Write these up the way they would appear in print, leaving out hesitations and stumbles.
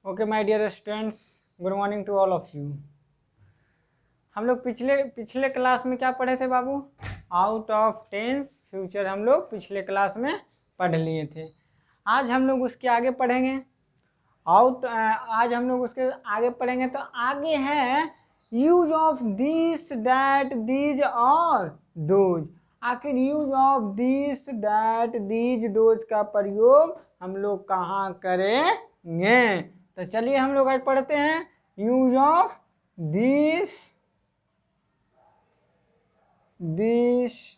Okay my dear students, good morning to all of you. हम लोग पिछले class में क्या पढ़े थे बाबू? आउट ऑफ टेंस फ्यूचर हम लोग पिछले क्लास में पढ़ लिए थे। आज हम लोग उसके आगे पढ़ेंगे। आज हम लोग उसके आगे पढ़ेंगे तो आगे है use of this that these और दोज। आखिर use of this that these those का प्रयोग हम लोग कहाँ करेंगे? तो चलिए हम लोग आज पढ़ते हैं use of this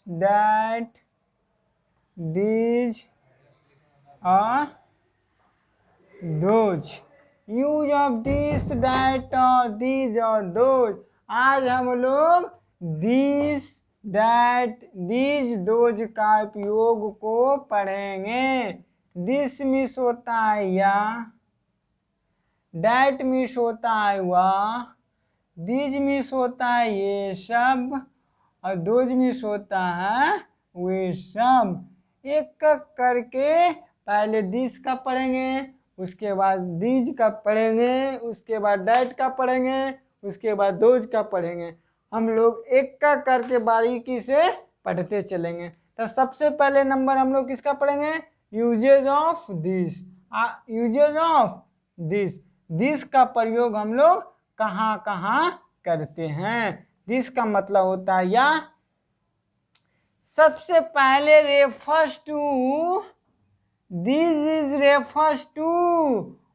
that these और those. Use of this that और दीज और दोज। आज हम लोग दिस डैट दीज दोज का उपयोग को पढ़ेंगे। दिस मिस होता है या, डैट मिस होता है वह, दीज मिस होता है ये सब, और दोज मिस होता है वे सब। एक करके पहले दिस का पढ़ेंगे, उसके बाद दीज का पढ़ेंगे, उसके बाद डैट का पढ़ेंगे, उसके बाद दोज का पढ़ेंगे। हम लोग एक का करके बारीकी से पढ़ते चलेंगे। तो सबसे पहले नंबर हम लोग किसका पढ़ेंगे? Usages of this. Usages of this. This का प्रयोग हम लोग कहाँ कहाँ करते हैं? दिस का मतलब होता है या। सबसे पहले refers to, this is refers to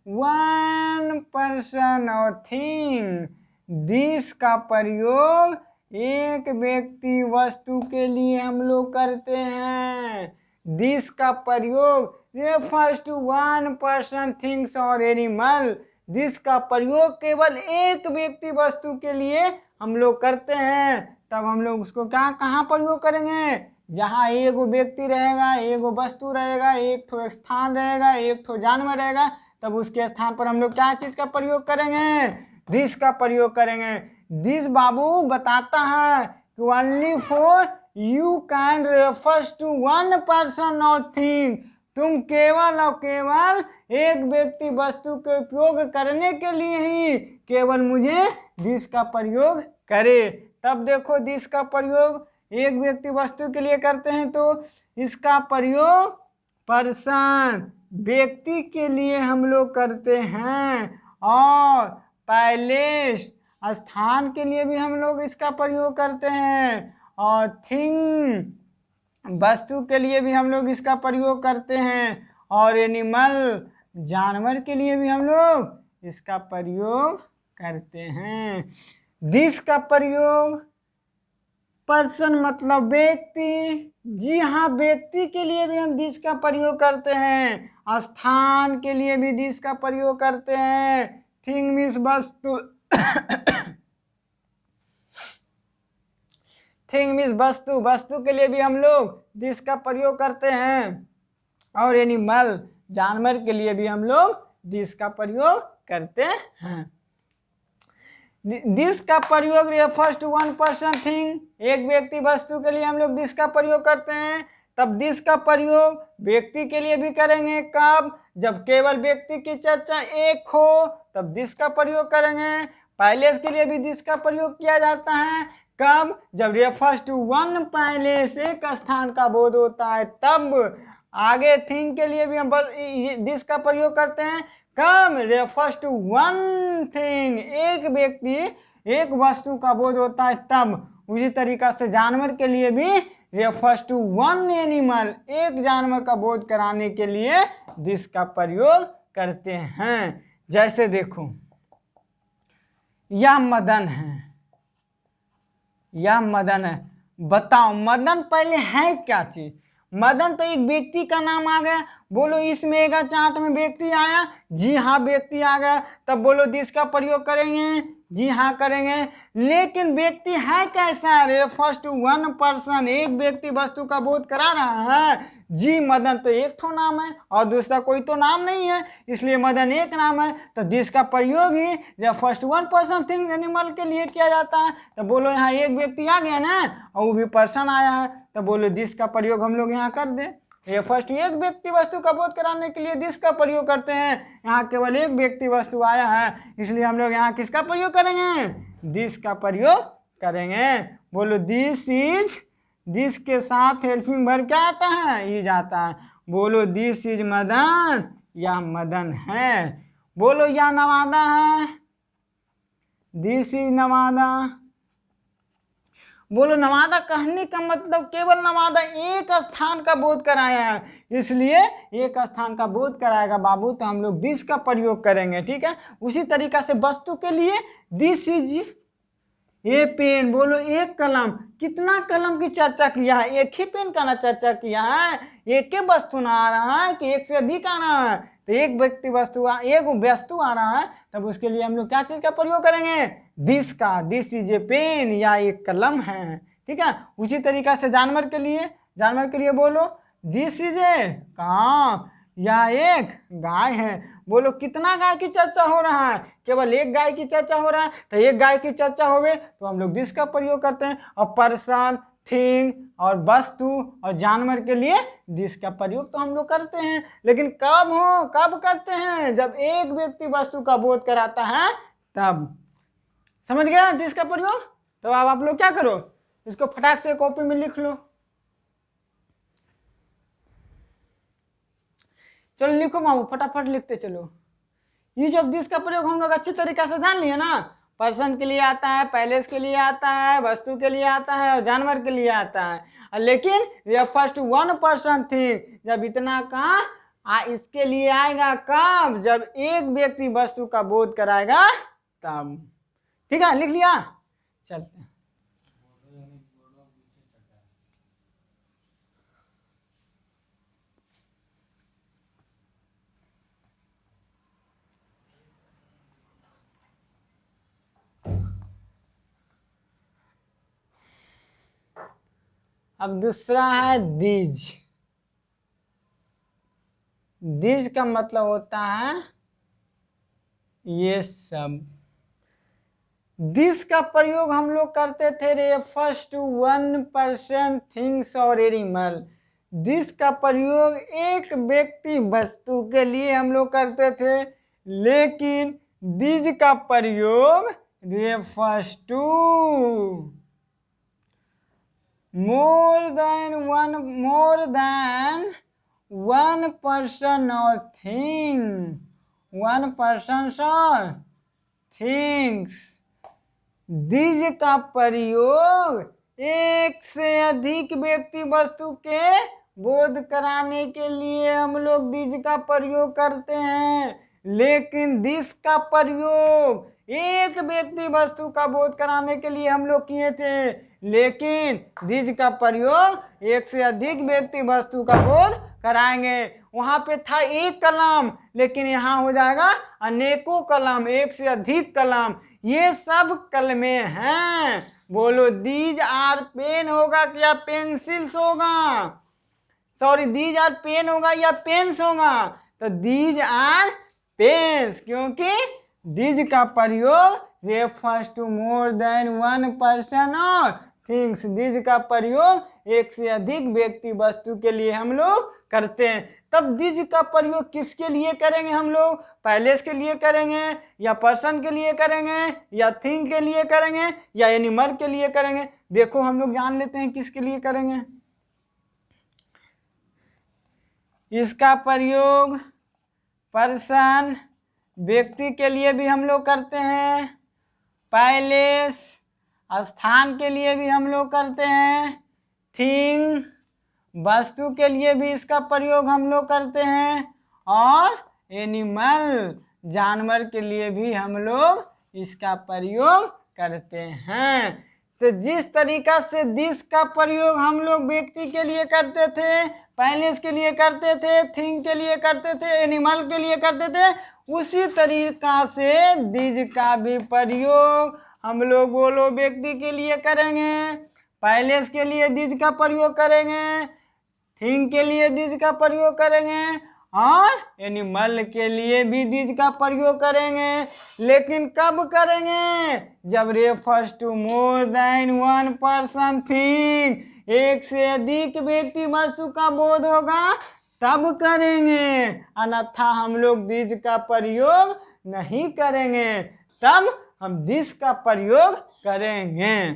one person और थिंग। दिस का प्रयोग एक व्यक्ति वस्तु के लिए हम लोग करते हैं। दिस का प्रयोग refers to one person things और एनिमल। दिस का प्रयोग केवल एक व्यक्ति वस्तु के लिए हम लोग करते हैं। तब हम लोग उसको क्या कहाँ प्रयोग करेंगे? जहाँ एक व्यक्ति रहेगा, एक वस्तु रहेगा, एक ठो स्थान रहेगा, एक ठो जानवर रहेगा, तब उसके स्थान पर हम लोग क्या चीज का प्रयोग करेंगे? दिस का प्रयोग करेंगे। दिस बाबू बताता है कि only for you can refers to one person और थिंग। तुम केवल और केवल एक व्यक्ति वस्तु के उपयोग करने के लिए ही केवल मुझे दिस का प्रयोग करे। तब देखो दिस का प्रयोग एक व्यक्ति वस्तु के लिए करते हैं तो इसका प्रयोग पर्सन व्यक्ति के लिए हम लोग करते हैं, और पैलेस स्थान के लिए भी हम लोग इसका प्रयोग करते हैं, और थिंग वस्तु के लिए भी हम लोग इसका प्रयोग करते हैं, और एनिमल जानवर के लिए भी हम लोग इसका प्रयोग करते हैं। दिस का प्रयोग पर्सन मतलब व्यक्ति, जी हाँ व्यक्ति के लिए भी हम दिस का प्रयोग करते हैं। स्थान के लिए भी दिस का प्रयोग करते हैं। थिंग मीन्स वस्तु थिंग मीन्स वस्तु, वस्तु के लिए भी हम लोग दिस का प्रयोग करते हैं, और एनिमल जानवर के लिए भी हम लोग दिस का प्रयोग करते हैं। दिस का प्रयोग refers to one person thing, एक व्यक्ति वस्तु के लिए हम लोग दिस का प्रयोग करते हैं। तब दिस का प्रयोग व्यक्ति के लिए भी करेंगे। कब? जब केवल व्यक्ति की चर्चा एक हो तब दिस का प्रयोग करेंगे। पैलेस के लिए भी दिस का प्रयोग किया जाता है। कब? जब रेफर्स टू वन पैलेस, एक स्थान का बोध होता है तब। आगे थिंग के लिए भी हम दिस का प्रयोग करते हैं। कब? रेफर्स टू वन थिंग, एक व्यक्ति एक वस्तु का बोध होता है तब। उसी तरीका से जानवर के लिए भी रेफर्स टू वन एनिमल, एक जानवर का बोध कराने के लिए दिस का प्रयोग करते हैं। जैसे देखो यह मदन है, यह मदन है। बताओ मदन पहले है क्या चीज? मदन तो एक व्यक्ति का नाम आ गया। बोलो इस मेगा चार्ट में व्यक्ति आया? जी हाँ व्यक्ति आ गया। तब बोलो दिस का प्रयोग करेंगे? जी हाँ करेंगे। लेकिन व्यक्ति है कैसा? रेफर्स टू वन पर्सन, एक व्यक्ति वस्तु का बोध करा रहा है। जी मदन तो एक ठो नाम है और दूसरा कोई तो नाम नहीं है, इसलिए मदन एक नाम है। तो दिस का प्रयोग ही refers to one person things animal के लिए किया जाता है। तो बोलो यहाँ एक व्यक्ति आ गया ना, और वो भी पर्सन आया है, तो बोलो दिस का प्रयोग हम लोग यहाँ कर दे। रेफर्स टू एक व्यक्ति वस्तु का बोध कराने के लिए दिस का प्रयोग करते हैं। यहाँ केवल एक व्यक्ति वस्तु आया है, इसलिए हम लोग यहाँ किसका प्रयोग करेंगे? दिस का प्रयोग करेंगे। बोलो दिस इज, दिस के साथ हेल्पिंग वर्ब क्या आता है? इज आता है। बोलो दिस इज मदन, या मदन है। बोलो या नवादा है, दिस इज नवादा। बोलो नवादा कहने का मतलब केवल नवादा एक स्थान का बोध कराया है, इसलिए एक स्थान का बोध कराएगा बाबू, तो हम लोग दिस का प्रयोग करेंगे। ठीक है, उसी तरीका से वस्तु के लिए दिस इज ए पेन। बोलो एक कलम, कितना कलम की चर्चा किया है? एक ही पेन का ना चर्चा किया है, एक ही वस्तु ना आ रहा है कि एक से अधिक आ रहा है? तो एक व्यक्ति वस्तु एक वस्तु आ रहा है, तब उसके लिए हम लोग क्या चीज का प्रयोग करेंगे? दिस का। दिस इज ए पेन, या एक कलम है। ठीक है, उसी तरीका से जानवर के लिए बोलो दिस इज ए काऊ, या एक गाय है। बोलो कितना गाय की चर्चा हो रहा है? केवल एक गाय की चर्चा हो रहा है, तो एक गाय की चर्चा होवे तो हम लोग दिस का प्रयोग करते हैं। और पर्सन, थिंग और वस्तु और जानवर के लिए दिस का प्रयोग तो हम लोग करते हैं, लेकिन कब करते हैं? जब एक व्यक्ति वस्तु का बोध कराता है तब। समझ गया दिस का प्रयोग? तो अब आप लोग क्या करो, इसको फटाक से कॉपी में लिख लो। चलो लिखो मामू, फटाफट लिखते चलो। यूज ऑफ दिस का प्रयोग हम लोग अच्छी तरीके से जान लिए ना। पर्सन के लिए आता है, पैलेस के लिए आता है, वस्तु के लिए आता है और जानवर के लिए आता है। लेकिन refers to one person thing, जब इतना का इसके लिए आएगा कब? जब एक व्यक्ति वस्तु का बोध कराएगा तब। ठीक है, लिख लिया? चलते हैं। अब दूसरा है दीज। दीज का मतलब होता है ये सब। दिस का प्रयोग हम लोग करते थे refers to one person things और एनिमल। दिस का प्रयोग एक व्यक्ति वस्तु के लिए हम लोग करते थे, लेकिन दिस का प्रयोग refers to more than one person or thing, one person or things। This का प्रयोग एक से अधिक व्यक्ति वस्तु के बोध कराने के लिए हम लोग दिस का प्रयोग करते हैं, लेकिन दिस का प्रयोग एक व्यक्ति वस्तु का बोध कराने के लिए हम लोग किए थे, लेकिन दिस का प्रयोग एक से अधिक व्यक्ति वस्तु का बोध कराएंगे। वहां पे था एक कलम, लेकिन यहाँ हो जाएगा अनेकों कलम, एक से अधिक कलम। ये सब कलमे हैं। बोलो दीज आर पेन होगा या पेंसिल्स होगा? सॉरी, दीज आर पेन होगा या पेन्स होगा? तो दीज आर पेन्स, क्योंकि दीज का प्रयोग refers to more than one person और थिंग्स। दीज का प्रयोग एक से अधिक व्यक्ति वस्तु के लिए हम लोग करते हैं। तब दीज का प्रयोग किसके लिए करेंगे हम लोग? पैलेस के लिए करेंगे, या पर्सन के लिए करेंगे, या थिंग के लिए करेंगे, या एनिमल के लिए करेंगे? देखो हम लोग जान लेते हैं किसके लिए करेंगे। इसका प्रयोग पर्सन व्यक्ति के लिए भी हम लोग करते हैं, पैलेस स्थान के लिए भी हम लोग करते हैं, थिंग वस्तु के लिए भी इसका प्रयोग हम लोग करते हैं, और एनिमल जानवर के लिए भी हम लोग इसका प्रयोग करते हैं। तो जिस तरीका से दिस का प्रयोग हम लोग व्यक्ति के लिए करते थे, पैलेस के लिए करते थे, थिंग के लिए करते थे, एनिमल के लिए करते थे, उसी तरीका से दिस का भी प्रयोग हम लोग बोलो व्यक्ति के लिए करेंगे, पैलेस के लिए दिस का प्रयोग करेंगे, थिंग के लिए दिस का प्रयोग करेंगे, और एनिमल के लिए भी दिस का प्रयोग करेंगे। लेकिन कब करेंगे? जब refers to more than one person thing, एक से अधिक व्यक्ति वस्तु का बोध होगा तब करेंगे, अन्यथा हम लोग दिस का प्रयोग नहीं करेंगे, तब हम दिस का प्रयोग करेंगे।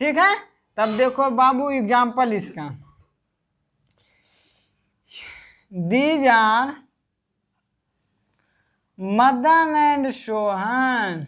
ठीक है, तब देखो बाबू एग्जाम्पल इसका, these are Madan and Sohan,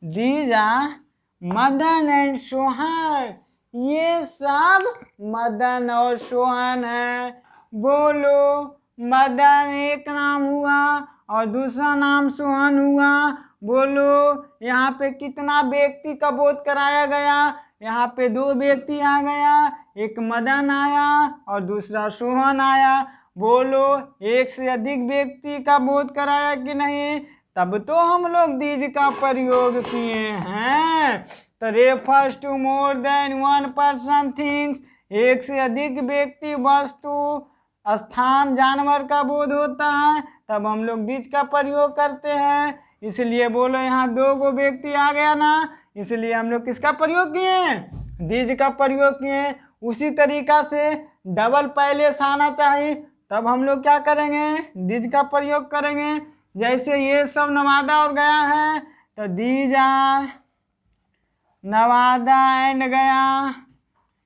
these are Madan and Sohan, ये सब मदन और सोहन है। बोलो मदन एक नाम हुआ और दूसरा नाम सोहन हुआ। बोलो यहाँ पे कितना व्यक्ति का बोध कराया गया, यहाँ पे 2 व्यक्ति आ गया, एक मदन आया और दूसरा सोहन आया। बोलो एक से अधिक व्यक्ति का बोध कराया कि नहीं, तब तो हम लोग दीज का प्रयोग किए हैं। तो refers to more than 1 person things, एक से अधिक व्यक्ति वस्तु स्थान जानवर का बोध होता है, तब हम लोग दीज का प्रयोग करते हैं। इसलिए बोलो यहाँ 2 व्यक्ति आ गया ना, इसलिए हम लोग किसका प्रयोग किए, दीज का प्रयोग किए। उसी तरीका से डबल पहले से आना चाहिए, तब हम लोग क्या करेंगे, दीज का प्रयोग करेंगे। जैसे ये सब नवादा और गया है, तो दीज आर नवादा एंड गया,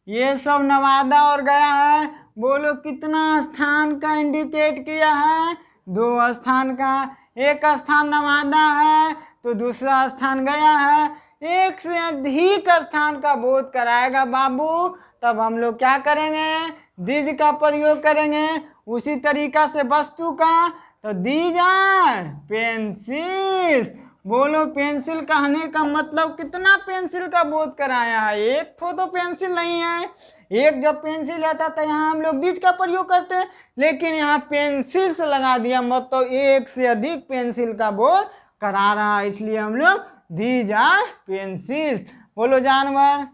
ये सब नवादा और गया है। बोलो कितना स्थान का इंडिकेट किया है, 2 स्थान का, एक स्थान नवादा है तो दूसरा स्थान गया है। एक से अधिक स्थान का बोध कराएगा बाबू, तब हम लोग क्या करेंगे, दीज का प्रयोग करेंगे। उसी तरीका से वस्तु का, तो दीज आर पेंसिल्स। बोलो पेंसिल कहने का मतलब कितना पेंसिल का बोध कराया है, एक तो पेंसिल नहीं है। एक जब पेंसिल आता तो यहाँ हम लोग दीज का प्रयोग करते हैं, लेकिन यहाँ पेंसिल से लगा दिया, मतलब एक से अधिक पेंसिल का बोध करा रहा है, इसलिए हम लोग दीज आर पेंसिल्स। बोलो जानवर,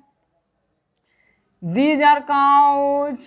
दीज आर काउज,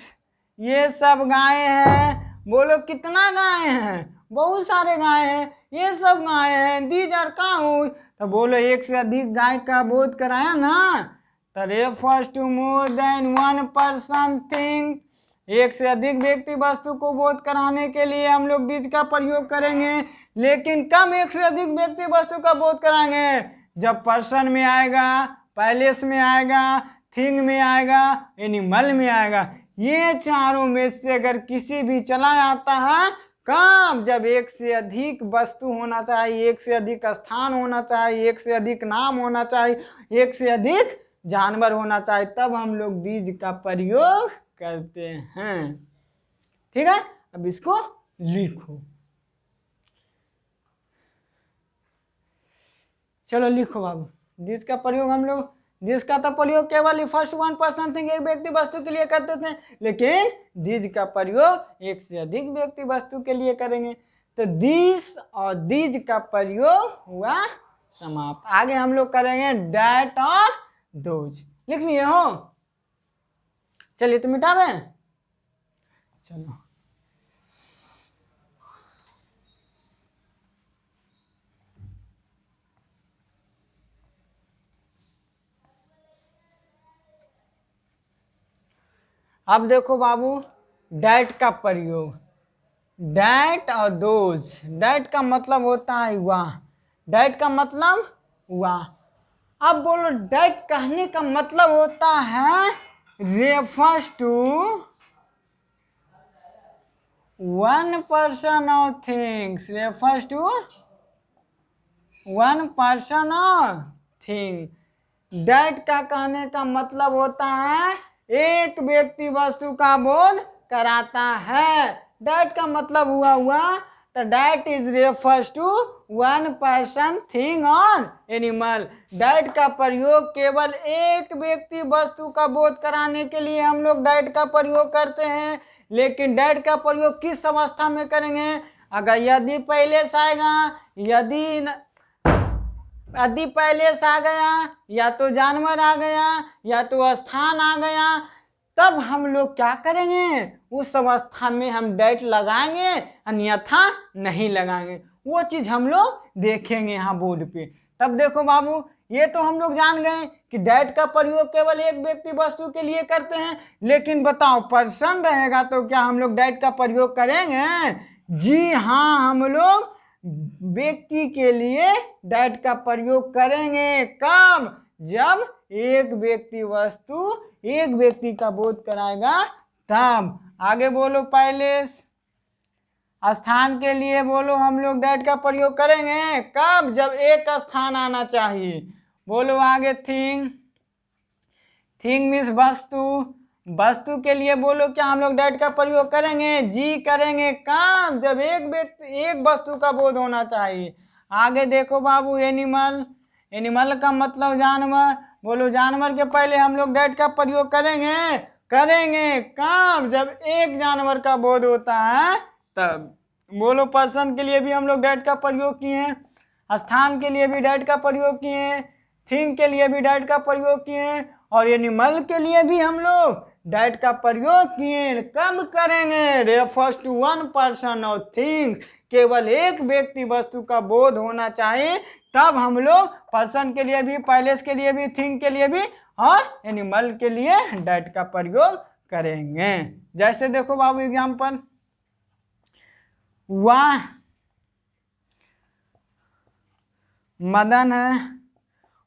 ये सब गाय हैं। बोलो कितना गाय हैं, बहुत सारे गाय हैं, ये सब गाय हैं। दीज आर काउज, तो बोलो एक से अधिक गाय का बोध कराया ना, तो refers to more than 1 person thing, एक से अधिक व्यक्ति वस्तु को बोध कराने के लिए हम लोग दीज का प्रयोग करेंगे। लेकिन कब एक से अधिक व्यक्ति वस्तु का बोध कराएंगे, जब पर्सन में आएगा, पैलेस में आएगा, थिंग में आएगा, एनिमल में आएगा। ये चारों में से अगर किसी भी चला आता है, कब, जब एक से अधिक वस्तु होना चाहिए, एक से अधिक स्थान होना चाहिए, एक से अधिक नाम होना चाहिए, एक से अधिक जानवर होना चाहिए, तब हम लोग दीज का प्रयोग करते हैं। ठीक है, अब इसको लिखो, चलो लिखो बाबू। दीज का प्रयोग हम लोग, जिसका तो प्रयोग केवल फर्स्ट 1 पर्सन थिंग, एक व्यक्ति वस्तु के लिए करते थे, लेकिन दीज का प्रयोग एक से अधिक व्यक्ति वस्तु के लिए करेंगे। तो दिस और दीज का प्रयोग हुआ समाप्त। आगे हम लोग करेंगे डैट और दोज। लिख लिए हो, चलिए तो मिटावे, चलो। अब देखो बाबू, डैट का प्रयोग, डैट और दोज। डैट का मतलब होता है वह, डैट का मतलब वह। अब बोलो डैट कहने का मतलब होता है रेफर्स टू 1 पर्सन और थिंग्स, रेफर्स टू 1 पर्सन और थिंग। डैट का कहने का मतलब होता है एक व्यक्ति वस्तु का बोध कराता है। डैट का मतलब हुआ तो that is refers to 1 person thing और एनिमल। डैट का प्रयोग केवल एक व्यक्ति वस्तु का बोध कराने के लिए हम लोग डैट का प्रयोग करते हैं। लेकिन डैट का प्रयोग किस अवस्था में करेंगे, अगर यदि पहले से आएगा, यदि पहले से आ गया, या तो जानवर आ गया, या तो स्थान आ गया, तब हम लोग क्या करेंगे, उस अवस्था में हम डैट लगाएंगे, अन्यथा नहीं लगाएंगे। वो चीज हम लोग देखेंगे यहाँ बोर्ड पे। तब देखो बाबू, ये तो हम लोग जान गए कि डैट का प्रयोग केवल एक व्यक्ति वस्तु के लिए करते हैं, लेकिन बताओ पर्सन रहेगा तो क्या हम लोग डैट का प्रयोग करेंगे? जी हाँ, हम लोग व्यक्ति के लिए डैट का प्रयोग करेंगे। कब? जब एक व्यक्ति वस्तु एक व्यक्ति का बोध कराएगा तब। आगे बोलो, पहले स्थान के लिए बोलो हम लोग डैट का प्रयोग करेंगे। कब? जब एक स्थान आना चाहिए। बोलो आगे, थिंग। थिंग मीन्स वस्तु। वस्तु के लिए बोलो क्या हम लोग डैट का प्रयोग करेंगे? जी करेंगे। कब? जब एक वस्तु का बोध होना चाहिए। आगे देखो बाबू, एनिमल। एनिमल का मतलब जानवर। बोलो जानवर के पहले हम लोग डैट का प्रयोग करेंगे। करेंगे। कब? जब एक जानवर का बोध होता है तब। बोलो पर्सन के लिए भी हम लोग डैट का प्रयोग किए हैं, स्थान के लिए भी डैट का प्रयोग किए हैं, थिंग के लिए भी डैट का प्रयोग किए हैं, और एनिमल के लिए भी हम लोग डैट का प्रयोग किए। कब करेंगे? रेफर्स टू वन पर्सन और थिंग। केवल एक व्यक्ति वस्तु का बोध होना चाहिए तब हम लोग पर्सन के लिए भी, पैलेस के लिए भी, थिंग के लिए भी और एनिमल के लिए डैट का प्रयोग करेंगे। जैसे देखो बाबू एग्जाम्पल, वह मदन है।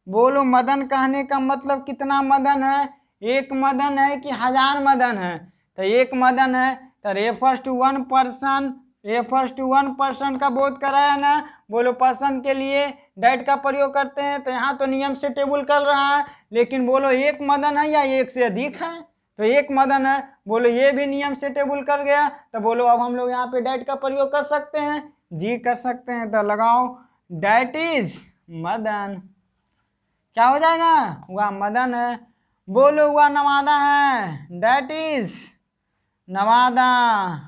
बोलो मदन कहने का मतलब कितना मदन है? एक मदन है कि हजार मदन है? तो एक मदन है तो refers to one person. Refers to one person का बोध कराया ना। बोलो पर्सन के लिए डैट का प्रयोग करते हैं तो यहाँ तो नियम से टेबल कर रहा है, लेकिन बोलो एक मदन है या एक से अधिक है? तो एक मदन है। बोलो ये भी नियम से टेबल कर गया, तो बोलो अब हम लोग यहाँ पे डैट का प्रयोग कर सकते हैं। जी कर सकते हैं। तो लगाओ, डैट इज मदन। क्या हो जाएगा? वह मदन है। बोलो वह नवादा है। That is Nawada.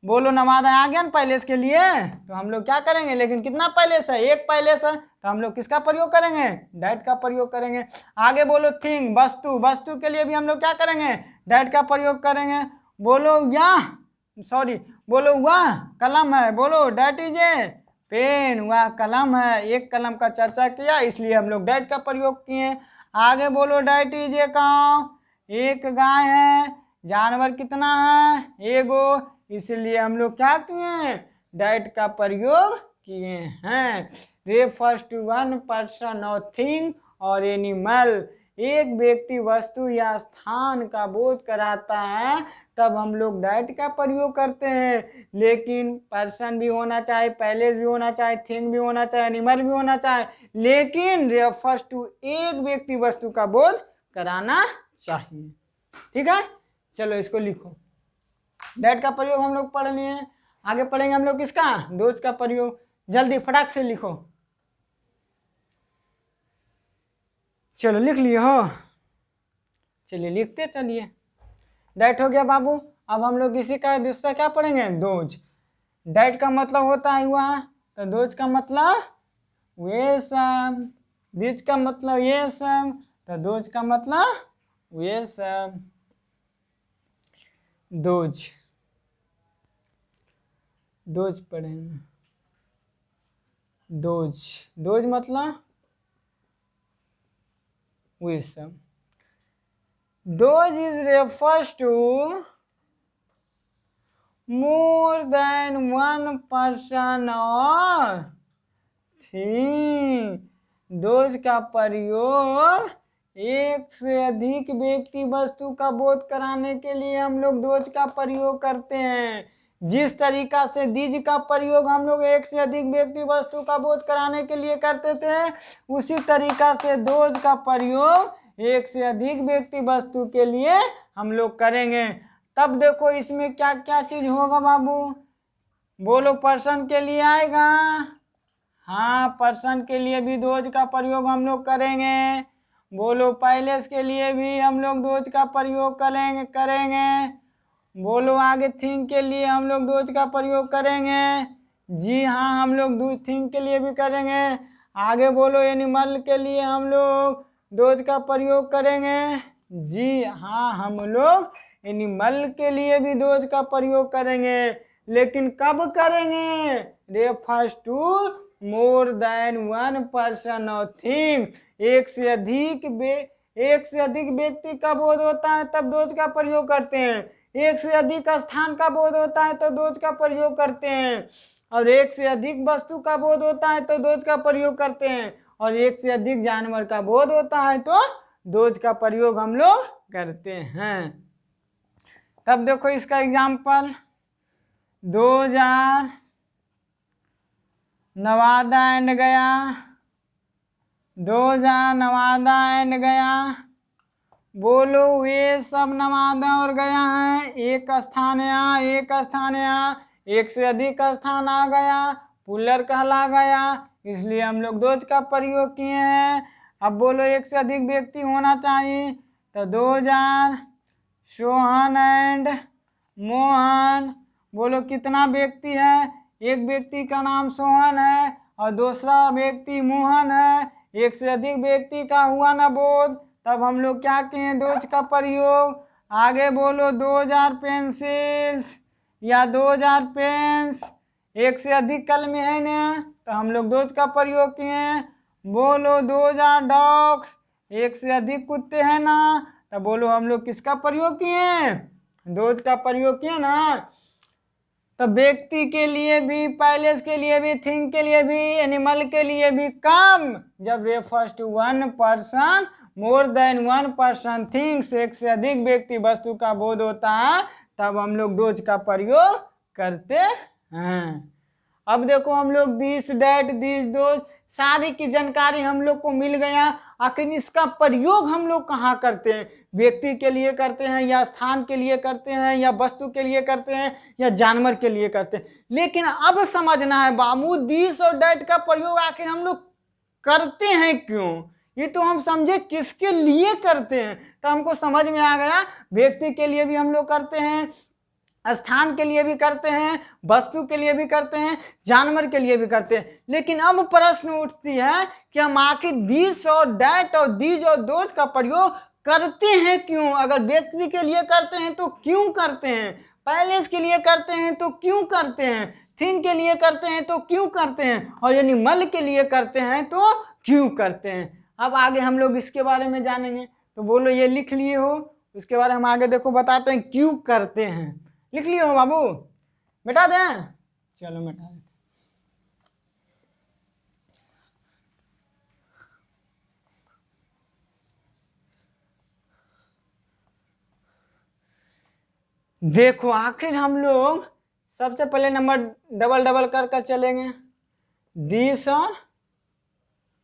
बोलो नवादा आ गया ना पैलेस के लिए, तो हम लोग क्या करेंगे? लेकिन कितना पैलेस है? एक पैलेस है, तो हम लोग किसका प्रयोग करेंगे? डैट का प्रयोग करेंगे। आगे बोलो थिंग, वस्तु। वस्तु के लिए भी हम लोग क्या करेंगे? डैट का प्रयोग करेंगे। बोलो बोलो वह कलम है। बोलो डैट इज ए पेन। वह कलम है। एक कलम का चर्चा किया इसलिए हम लोग डैट का प्रयोग किए। आगे बोलो डैट इज ए काउ। एक गाय है। जानवर कितना है? एगो, इसलिए हम लोग क्या किए? डैट का प्रयोग किए हैं। रेफर्स टू वन पर्सन और थिंग और एनिमल। एक व्यक्ति वस्तु या स्थान का बोध कराता है तब हम लोग डैट का प्रयोग करते हैं, लेकिन पर्सन भी होना चाहिए, पैलेस भी होना चाहिए, थिंग भी होना चाहिए, एनिमल भी होना चाहिए, लेकिन रेफर्स टू एक व्यक्ति वस्तु का बोध कराना चाहिए। ठीक है, चलो इसको लिखो। डैट का प्रयोग हम लोग पढ़ लिए। आगे पढ़ेंगे हम लोग किसका? दोज का प्रयोग। जल्दी फटाक से लिखो। चलो लिख लिए हो? चलिए लिखते चलिए। डैट हो गया बाबू। अब हम लोग इसी का दूसरा क्या पढ़ेंगे? दोज। डैट का मतलब होता है हुआ, तो दोज का मतलब वे सब। दिज का मतलब ये सब, तो दोज का मतलब वे सब। दोज। दोज पढ़ेंगे। दोज। दोज मतलब वे सब। Those is refers to more than one person or thing. Those का प्रयोग एक से अधिक व्यक्ति वस्तु का बोध कराने के लिए हम लोग दोज का प्रयोग करते हैं। जिस तरीका से दिज का प्रयोग हम लोग एक से अधिक व्यक्ति वस्तु का बोध कराने के लिए करते थे, उसी तरीका से दोज का प्रयोग एक से अधिक व्यक्ति वस्तु के लिए हम लोग करेंगे। तब देखो इसमें क्या क्या चीज होगा बाबू? बोलो पर्सन के लिए आएगा। हाँ, पर्सन के लिए भी दोज का प्रयोग हम लोग करेंगे। बोलो पैलेस के लिए भी हम लोग दोज का प्रयोग करेंगे। बोलो आगे थिंग के लिए हम लोग दोज का प्रयोग करेंगे। जी हाँ, हम लोग थिंग के लिए भी करेंगे। आगे बोलो एनिमल के लिए हम लोग दोज का प्रयोग करेंगे। जी हाँ, हम लोग एनिमल के लिए भी दोज का प्रयोग करेंगे, लेकिन कब करेंगे? Refers to more than one person और थिंग, एक से अधिक व्यक्ति का बोध होता है तब दोज का प्रयोग करते हैं। एक से अधिक स्थान का बोध होता है तो दोज का प्रयोग करते हैं। और एक से अधिक वस्तु का बोध होता है तो दोज का प्रयोग करते हैं। और एक से अधिक जानवर का बोध होता है तो दोज का प्रयोग हम लोग करते हैं। तब देखो इसका एग्जाम्पल, 2000 नवादा एंड गया, 2000 नवादा एंड गया। बोलो वे सब नवादा और गया है, एक स्थान यहाँ, एक स्थान यहाँ, एक से अधिक स्थान आ गया, पुलर कहला गया, इसलिए हम लोग दोज का प्रयोग किए हैं। अब बोलो एक से अधिक व्यक्ति होना चाहिए, तो 2000 सोहन एंड मोहन। बोलो कितना व्यक्ति है, एक व्यक्ति का नाम सोहन है और दूसरा व्यक्ति मोहन है। एक से अधिक व्यक्ति का हुआ ना बोध, तब हम लोग क्या किए, दोज का प्रयोग। आगे बोलो 2000 पेंसिल्स या 2000 पेन्स, एक से अधिक कलम है ना, तो हम लोग दोज का प्रयोग किए। बोलो 2000 डॉग्स, एक से अधिक कुत्ते हैं ना, तो बोलो हम लोग किसका प्रयोग किए, दोज का प्रयोग किए ना। तो व्यक्ति के लिए भी, पैलेस के लिए भी, थिंग के लिए भी, एनिमल के लिए भी कम जब refers to one person, more than one person things, एक से अधिक व्यक्ति वस्तु का बोध होता है तब हम लोग दोज का प्रयोग करते हैं। अब देखो हम लोग दिस, डेट, दिस, दोज सारी की जानकारी हम लोग को मिल गया। आखिर इसका प्रयोग हम लोग कहाँ करते हैं, व्यक्ति के लिए करते हैं या स्थान के लिए करते हैं या वस्तु के लिए करते हैं या जानवर के लिए करते हैं। लेकिन अब समझना है बाबू, दिस और डेट का प्रयोग आखिर हम लोग करते हैं क्यों, ये तो हम समझे किसके लिए करते हैं। तो हमको समझ में आ गया, व्यक्ति के लिए भी हम लोग करते हैं, स्थान के लिए भी करते हैं, वस्तु के लिए भी करते हैं, जानवर के लिए भी करते हैं। लेकिन अब प्रश्न उठती है कि हम आखिर दिस और डेट और दीज और दोज का प्रयोग करते हैं क्यों। अगर व्यक्ति के लिए करते हैं तो क्यों करते हैं, पैलेस के लिए करते हैं तो क्यों करते हैं, थिंग के लिए करते हैं तो क्यों करते हैं, और एनिमल के लिए करते हैं तो क्यों करते हैं। अब आगे हम लोग इसके बारे में जानेंगे। तो बोलो ये लिख लिए हो, उसके बारे में आगे देखो बताते हैं क्यों करते हैं। लिख लिए हो बाबू, मिटा दें, चलो मिटा दें। देखो आखिर हम लोग सबसे पहले नंबर डबल डबल कर चलेंगे। दिस और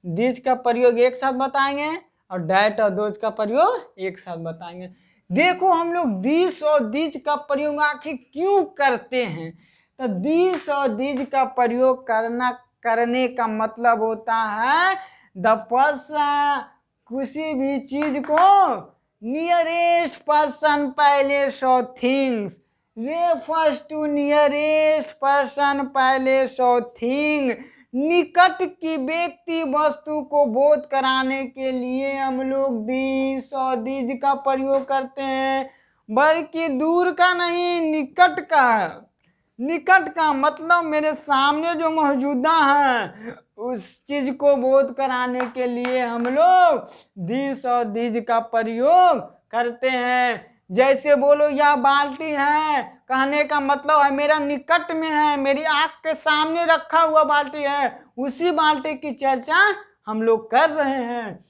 दिस का प्रयोग एक साथ बताएंगे और डेट और दोज का प्रयोग एक साथ बताएंगे। देखो हम लोग दिस और दिस का प्रयोग आखिर क्यों करते हैं। तो दिस और दिस का प्रयोग करने का मतलब होता है द पर्सन, किसी भी चीज को नियरेस्ट पर्सन पैलेस और things, refers to nearest person place और थिंग। निकट की व्यक्ति वस्तु को बोध कराने के लिए हम लोग दिस और दिस का प्रयोग करते हैं, बल्कि दूर का नहीं, निकट का। निकट का मतलब मेरे सामने जो मौजूदा है उस चीज को बोध कराने के लिए हम लोग दिस और दिस का प्रयोग करते हैं। जैसे बोलो यह बाल्टी है, कहने का मतलब है मेरा निकट में है, मेरी आंख के सामने रखा हुआ बाल्टी है, उसी बाल्टी की चर्चा हम लोग कर रहे हैं।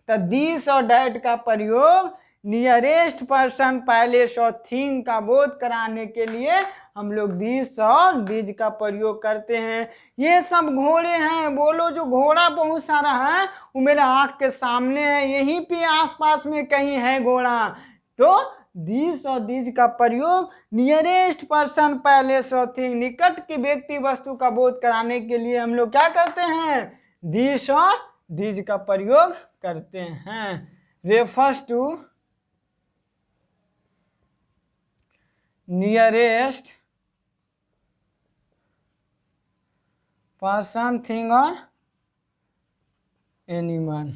तो दिस और डेट का प्रयोग नियरेस्ट पर्सन पैलेस और थिंग का बोध कराने के लिए हम लोग दिस और दिस का प्रयोग करते हैं। ये सब घोड़े हैं, बोलो जो घोड़ा बहुत सारा है वो मेरे आंख के सामने है, यहीं पे आसपास में कहीं है घोड़ा। तो दिस और दिस का प्रयोग नियरेस्ट पर्सन पैलेस और थिंग, निकट की व्यक्ति वस्तु का बोध कराने के लिए हम लोग क्या करते हैं, दिस और दिस का प्रयोग करते हैं। Refers to nearest person thing और एनिमल,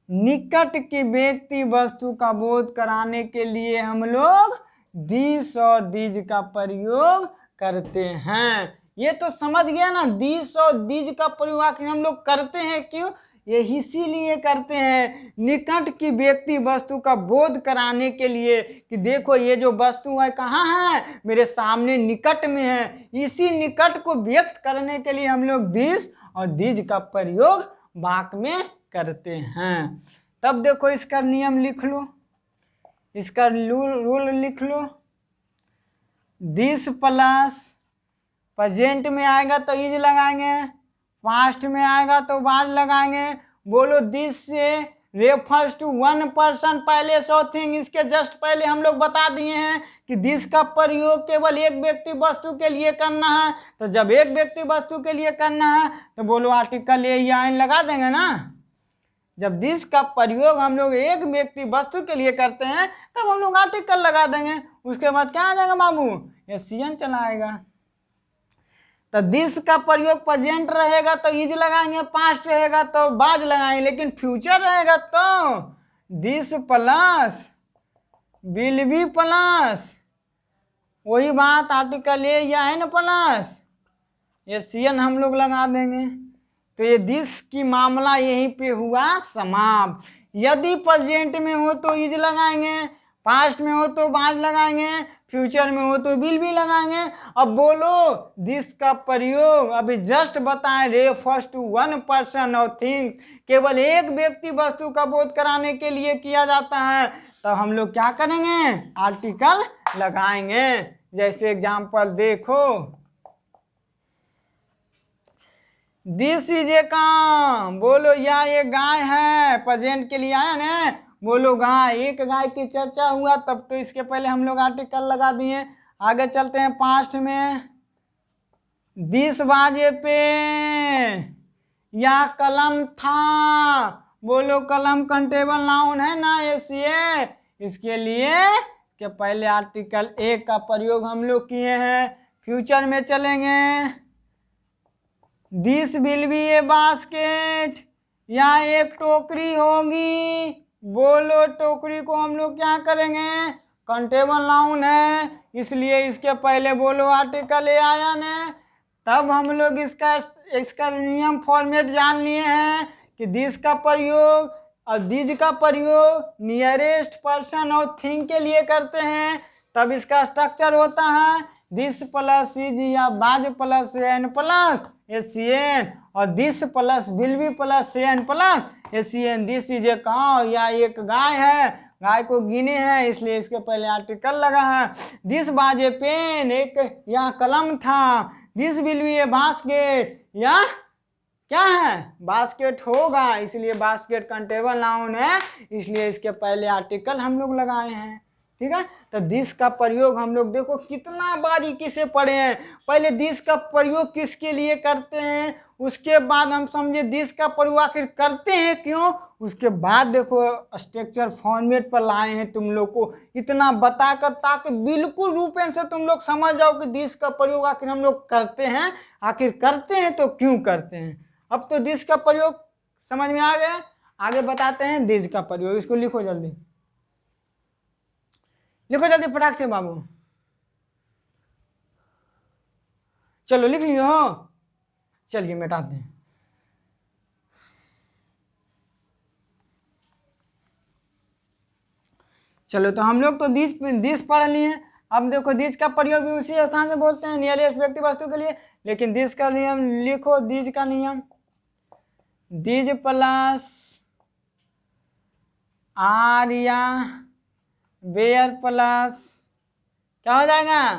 निकट की व्यक्ति वस्तु का बोध कराने के लिए हम लोग दिस और दिस का प्रयोग करते हैं। ये तो समझ गया ना, दिस और दीज का प्रयोग आखिर हम लोग करते हैं क्यों? ये इसीलिए करते हैं निकट की व्यक्ति वस्तु का बोध कराने के लिए कि देखो ये जो वस्तु है कहाँ है, मेरे सामने निकट में है। इसी निकट को व्यक्त करने के लिए हम लोग दिस और दीज का प्रयोग वाक्य में करते हैं। तब देखो इसका नियम लिख लो, इसका रूल लिख लो। दिस प्लस प्रेजेंट में आएगा तो इज लगाएंगे, पास्ट में आएगा तो वाज लगाएंगे। बोलो दिस से रेफर्स टू वन पर्सन पहले सो थिंग, इसके जस्ट पहले हम लोग बता दिए हैं कि दिस का प्रयोग केवल एक व्यक्ति वस्तु के लिए करना है। तो जब एक व्यक्ति वस्तु के लिए करना है तो बोलो आर्टिकल ए या एन लगा देंगे ना। जब दिस का प्रयोग हम लोग एक व्यक्ति वस्तु के लिए करते हैं तब हम लोग आर्टिकल लगा देंगे। उसके बाद क्या आ जाएगा बाबू, ये सीएन चला आएगा। तो दिस का प्रयोग प्रेजेंट रहेगा तो इज लगाएंगे, पास्ट रहेगा तो बाज लगाएंगे, लेकिन फ्यूचर रहेगा तो this plus will be plus वही बात आर्टिकल ए या एन प्लस ये सीएन हम लोग लगा देंगे। तो ये दिस की मामला यहीं पे हुआ समाप्त। यदि प्रेजेंट में हो तो इज लगाएंगे, पास्ट में हो तो बाज लगाएंगे, फ्यूचर में हो तो विल भी लगाएंगे। अब बोलो दिस का प्रयोग अभी जस्ट बताएं रेफर्स टू वन पर्सन और थिंग्स, केवल एक व्यक्ति वस्तु का बोध कराने के लिए किया जाता है। तो हम लोग क्या करेंगे, आर्टिकल लगाएंगे। जैसे एग्जाम्पल देखो, दिस इज ए काम, बोलो या ये गाय है, प्रेजेंट के लिए आया ना, बोलो गाय, एक गाय की चर्चा हुआ तब तो इसके पहले हम लोग आर्टिकल लगा दिए। आगे चलते हैं पास्ट में, दिस वाज ए पेन, या कलम था, बोलो कलम कंटेबल नाउन है ना एसीए, इसके लिए के पहले आर्टिकल ए का प्रयोग हम लोग किए हैं। फ्यूचर में चलेंगे, this will be A basket, या एक टोकरी होगी, बोलो टोकरी को हम लोग क्या करेंगे, कंटेबल नाउन है इसलिए इसके पहले बोलो आर्टिकल ए आया ना। तब हम लोग इसका नियम फॉर्मेट जान लिए हैं कि दिस का प्रयोग और दीज का प्रयोग नियरेस्ट पर्सन और थिंग के लिए करते हैं। तब इसका स्ट्रक्चर होता है दिस प्लस इज या was plus N plus ACN, और this plus will be plus N plus ACN. This is a cow, या एक गाय है, गाय को गिने हैं इसलिए इसके पहले आर्टिकल लगा है। दिस वाज ए पेन, एक या कलम था। This will be A basket, या क्या है, बास्केट होगा इसलिए बास्केट कंटेबल नाउन है इसलिए इसके पहले आर्टिकल हम लोग लगाए हैं। ठीक है, तो दिस का प्रयोग हम लोग देखो कितना बारीकी से पढ़े हैं। पहले दिस का प्रयोग किसके लिए करते हैं, उसके बाद हम समझे दिस का प्रयोग आखिर करते हैं क्यों, उसके बाद देखो स्ट्रक्चर फॉर्मेट पर लाए हैं तुम लोग को इतना बताकर, ताकि बिल्कुल रूपेण से तुम लोग समझ जाओ कि दिस का प्रयोग आखिर हम लोग करते हैं, आखिर करते हैं तो क्यों करते हैं। अब तो दिस का प्रयोग समझ में आ गया, आगे बताते हैं दिस का प्रयोग। इसको लिखो जल्दी, लिखो जल्दी फटाक से बाबू, चलो लिख लियो हो, चलिए मिटाते हैं। चलो तो हम लोग तो दिस पढ़ लिए, अब देखो दिस का प्रयोग भी उसी स्थान से बोलते हैं नियरेस्ट व्यक्ति वस्तु के लिए, लेकिन दिस का नियम लिखो, दिस का नियम दिज प्लस आर या वेयर प्लस क्या हो जाएगा,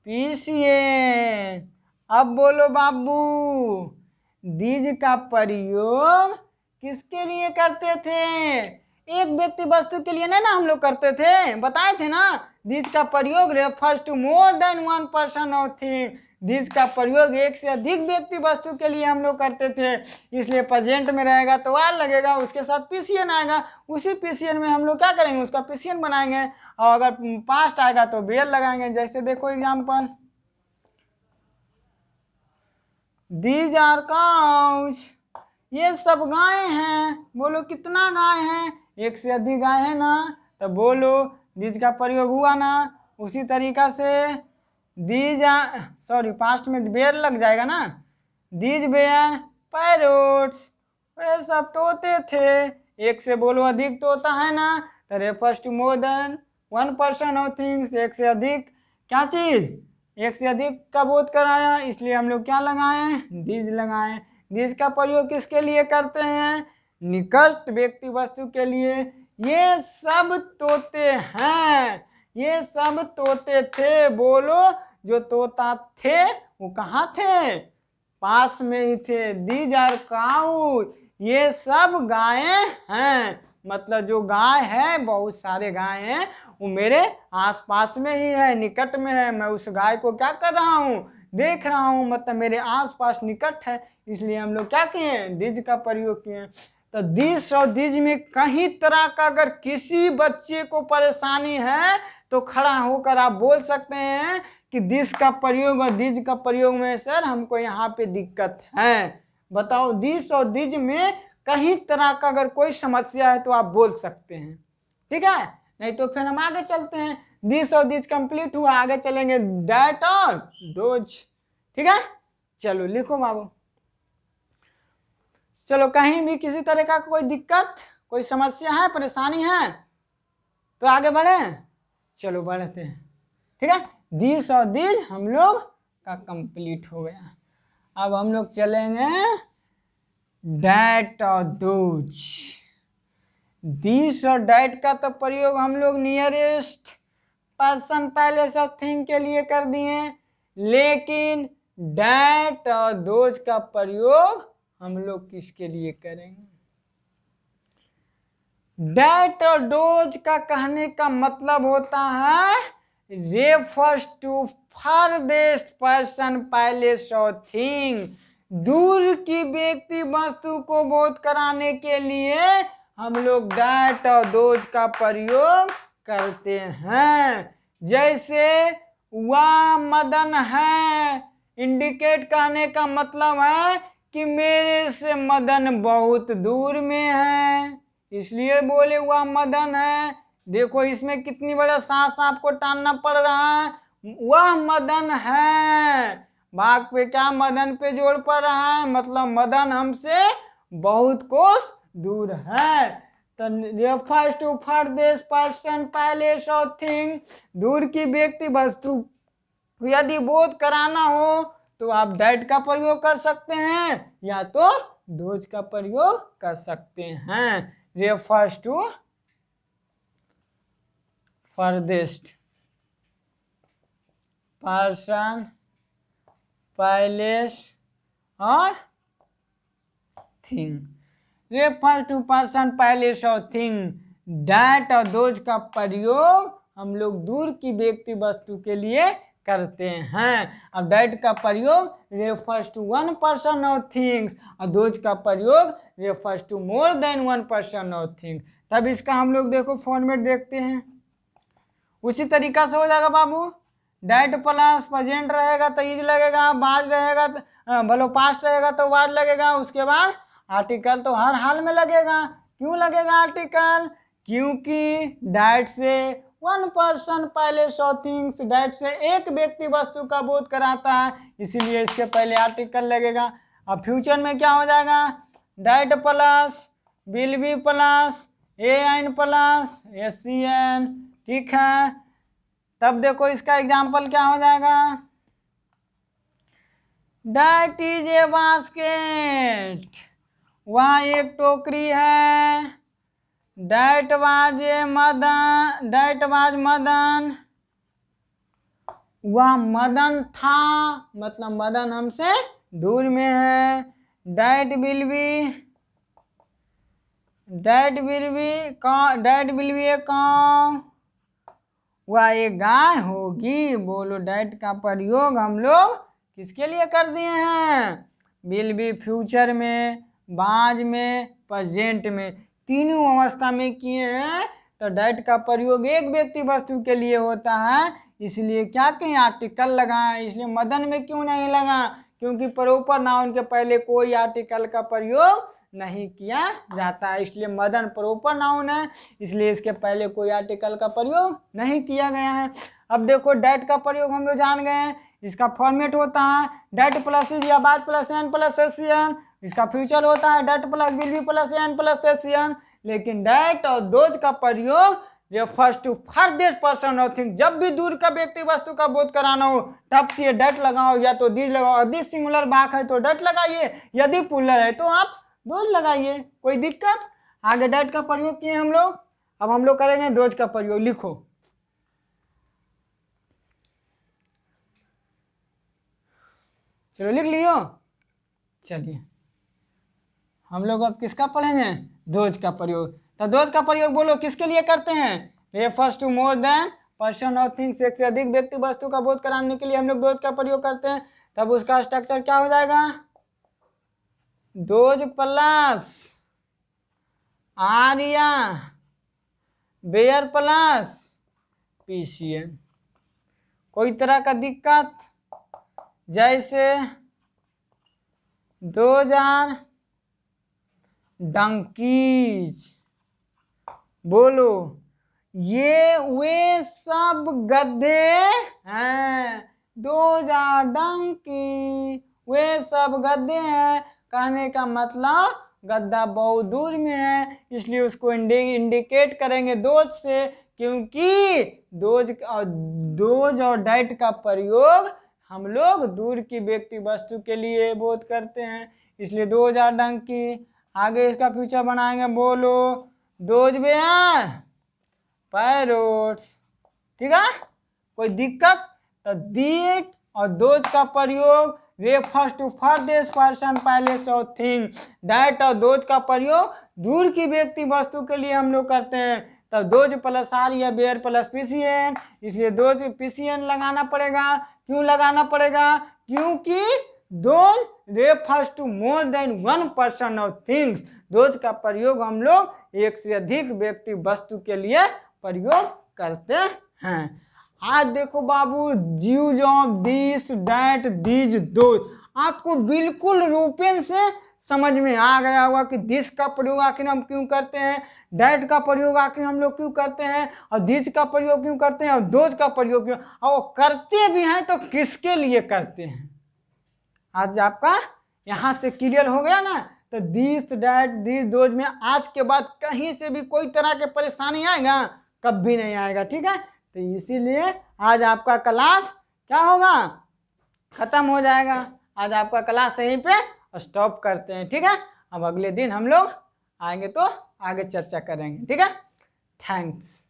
पीसीएन। अब बोलो बाबू दिज का प्रयोग किसके लिए करते थे, एक व्यक्ति वस्तु के लिए नहीं ना हम लोग करते थे, बताए थे ना। दिस का प्रयोग refers to more than one person और थिंग, दिस का प्रयोग एक से अधिक व्यक्ति वस्तु के लिए हम लोग करते थे इसलिए प्रेजेंट में रहेगा तो आर लगेगा, उसके साथ पीसीएन आएगा, उसी पीसीएन में हम लोग क्या करेंगे, उसका पीसीएन बनाएंगे, और अगर पास्ट आएगा तो बेल लगाएंगे। जैसे देखो एग्जाम्पल, दीज आर काउज, ये सब गाय हैं, बोलो कितना गाय है, एक से अधिक गाय है ना, तो बोलो दिस का प्रयोग हुआ ना। उसी तरीका से दीज सॉरी पास्ट में बेर लग जाएगा ना, दीज बेयर पैरोट्स, वे सब तोते थे। एक से बोलो अधिक तोता है ना, तो refers to more than one person और थिंग्स, एक से अधिक क्या चीज, एक से अधिक का बोध कराया, इसलिए हम लोग क्या लगाए, दीज लगाए। दीज का प्रयोग किसके लिए करते हैं, निकट व्यक्ति वस्तु के लिए। ये सब तोते हैं, ये सब तोते थे। बोलो जो तोता थे वो कहाँ थे, पास में ही थे। दीज आर काऊ, ये सब गायें हैं, मतलब जो गाय है, बहुत सारे गाय हैं, वो मेरे आसपास में ही है, निकट में है। मैं उस गाय को क्या कर रहा हूँ, देख रहा हूँ, मतलब मेरे आसपास निकट है, इसलिए हम लोग क्या किए, दीज का प्रयोग किए। तो दिस और दीज में कहीं तरह का अगर किसी बच्चे को परेशानी है तो खड़ा होकर आप बोल सकते हैं कि दिस का प्रयोग और दीज का प्रयोग में सर हमको यहाँ पे दिक्कत है। बताओ, दिस और दीज में कहीं तरह का अगर कोई समस्या है तो आप बोल सकते हैं, ठीक है। नहीं तो फिर हम आगे चलते हैं। दिस और दीज कंप्लीट हुआ, आगे चलेंगे डैट और दोज, ठीक है। चलो लिखो बाबू। चलो कहीं भी किसी तरह का कोई दिक्कत, कोई समस्या है, परेशानी है तो आगे बढ़े। चलो बढ़ते हैं, ठीक है। दिस और दीज हम लोग का कंप्लीट हो गया। अब हम लोग चलेंगे डैट और दोज। दिस और डैट का तो प्रयोग हम लोग nearest person palace of thing के लिए कर दिए, लेकिन डैट और दोज का प्रयोग हम लोग किसके लिए करेंगे। डैट और डोज का कहने का मतलब होता है refers to farthest person place और थिंग। दूर की व्यक्ति वस्तु को बोध कराने के लिए हम लोग डैट और डोज का प्रयोग करते हैं। जैसे वह मदन है, इंडिकेट करने का मतलब है कि मेरे से मदन बहुत दूर में है, इसलिए बोले वह मदन है। देखो इसमें कितनी बड़ा सांस आपको टानना पड़ रहा है, वह मदन है। भाग पे क्या, मदन पे जोड़ पड़ रहा है, मतलब मदन हमसे बहुत कोस दूर है। तो refers to farthest person place और थिंग, दूर की व्यक्ति वस्तु यदि बोध कराना हो तो आप डैट का प्रयोग कर सकते हैं या तो डोज का प्रयोग कर सकते हैं। Refers to farthest person place और thing, refer to person place और थिंग। डैट और डोज का प्रयोग हम लोग दूर की व्यक्ति वस्तु के लिए करते हैं। अब डैट का प्रयोग रेफर्स टू वन पर्सन और थिंग्स, और डोज का प्रयोग refers to more than one person और थिंग। तब इसका हम लोग देखो फॉर्मेट देखते हैं, उसी तरीका से हो जाएगा बाबू। डैट प्लस प्रेजेंट रहेगा तो इज लगेगा, बाज रहेगा तो भलो पास्ट रहेगा तो वाज लगेगा, उसके बाद आर्टिकल तो हर हाल में लगेगा। क्यों लगेगा आर्टिकल, क्योंकि डैट से वन पर्सन पैलेस और थिंग्स, डैट से एक व्यक्ति वस्तु का बोध कराता है, इसीलिए इसके पहले आर्टिकल लगेगा। अब फ्यूचर में क्या हो जाएगा, that plus will be plus N plus N, ठीक है। तब देखो इसका एग्जाम्पल क्या हो जाएगा, डैट इज ए बास्केट, वहाँ एक टोकरी है। That was a Madan, that was Madan, वह मदन था, मतलब मदन हमसे दूर में है। That will be, that will be that will be a cow, वह एक गाय होगी। बोलो डैट का प्रयोग हम लोग किसके लिए कर दिए हैं, विल बी फ्यूचर में, बाज में, प्रेजेंट में, तीनों अवस्था में किए हैं। तो डैट का प्रयोग एक व्यक्ति वस्तु के लिए होता है, इसलिए क्या कहीं आर्टिकल लगाएं। इसलिए मदन में क्यों नहीं लगा, क्योंकि प्रॉपर नाउन के पहले कोई आर्टिकल का प्रयोग नहीं किया जाता है, इसलिए मदन प्रॉपर नाउन है, इसलिए इसके पहले कोई आर्टिकल का प्रयोग नहीं किया गया है। अब देखो डेट का प्रयोग हम लोग जान गए हैं, इसका फॉर्मेट होता है डेट प्लस इज या बाद प्लस एन प्लस एसियन, इसका फ्यूचर होता है that plus will be plus N plus ACN. लेकिन डेट और दोज का प्रयोग रेफर्स टू फर्देस्ट पर्सन और थिंग, जब भी दूर का व्यक्ति वस्तु का बोध कराना हो तब से डेट लगाओ या तो दिस लगाओ। यदि सिंगुलर वाक्य है तो डेट लगाइए, यदि प्लूरल है तो आप दोज लगाइए, कोई दिक्कत। आगे डेट का प्रयोग किए हम लोग, अब हम लोग करेंगे दोज का प्रयोग। लिखो, चलो लिख लियो। चलिए हम लोग अब किसका पढ़ेंगे, दोज का प्रयोग। तो दोज का प्रयोग बोलो किसके लिए करते हैं, refers to more than person और थिंग्स, एक से अधिक व्यक्ति वस्तु का बोध कराने के लिए हम लोग दोज का प्रयोग करते हैं। तब उसका स्ट्रक्चर क्या हो जाएगा, दोज प्लस आर्या बेयर प्लस पीसीएन। कोई तरह का दिक्कत, जैसे दोज आर डंकीज, बोलो ये वे सब गधे हैं, दोज आर डंकी, वे सब गधे हैं। कहने का मतलब गद्दा बहुत दूर में है, इसलिए उसको इंडिकेट करेंगे दोज से, क्योंकि दोज और डेट का प्रयोग हम लोग दूर की व्यक्ति वस्तु के लिए बोध करते हैं, इसलिए दोज आर डंकी। आगे इसका फ्यूचर बनाएंगे, बोलो दोज वेयर पैरोट्स, ठीक है, कोई दिक्कत। तो दीट और दोज का प्रयोग refers to farthest person place और थिंग, डेट और दोज का प्रयोग दूर की व्यक्ति वस्तु के लिए हम लोग करते हैं। तब दोज प्लस आर या बेयर प्लस पीसीएन, इसलिए दोज पीसीएन लगाना पड़ेगा। क्यों लगाना पड़ेगा, क्योंकि those refers to more than one person और थिंग्स, दोज का प्रयोग हम लोग एक से अधिक व्यक्ति वस्तु के लिए प्रयोग करते हैं। आज देखो बाबू, use of this that these those आपको बिल्कुल रूपेन से समझ में आ गया होगा कि दिस का प्रयोग आखिर हम क्यों करते हैं, डेट का प्रयोग आखिर हम लोग क्यों करते हैं, और दिस का प्रयोग क्यों करते हैं, और दोज का प्रयोग क्यों, और करते भी हैं तो किसके लिए करते हैं। आज आपका यहाँ से क्लियर हो गया ना। तो दिस डेट दिस दोज में आज के बाद कहीं से भी कोई तरह के परेशानी आएगा, कभी नहीं आएगा, ठीक है। तो इसीलिए आज आपका क्लास क्या होगा, खत्म हो जाएगा। आज आपका क्लास यहीं पे स्टॉप करते हैं, ठीक है। अब अगले दिन हम लोग आएंगे तो आगे चर्चा करेंगे, ठीक है। थैंक्स।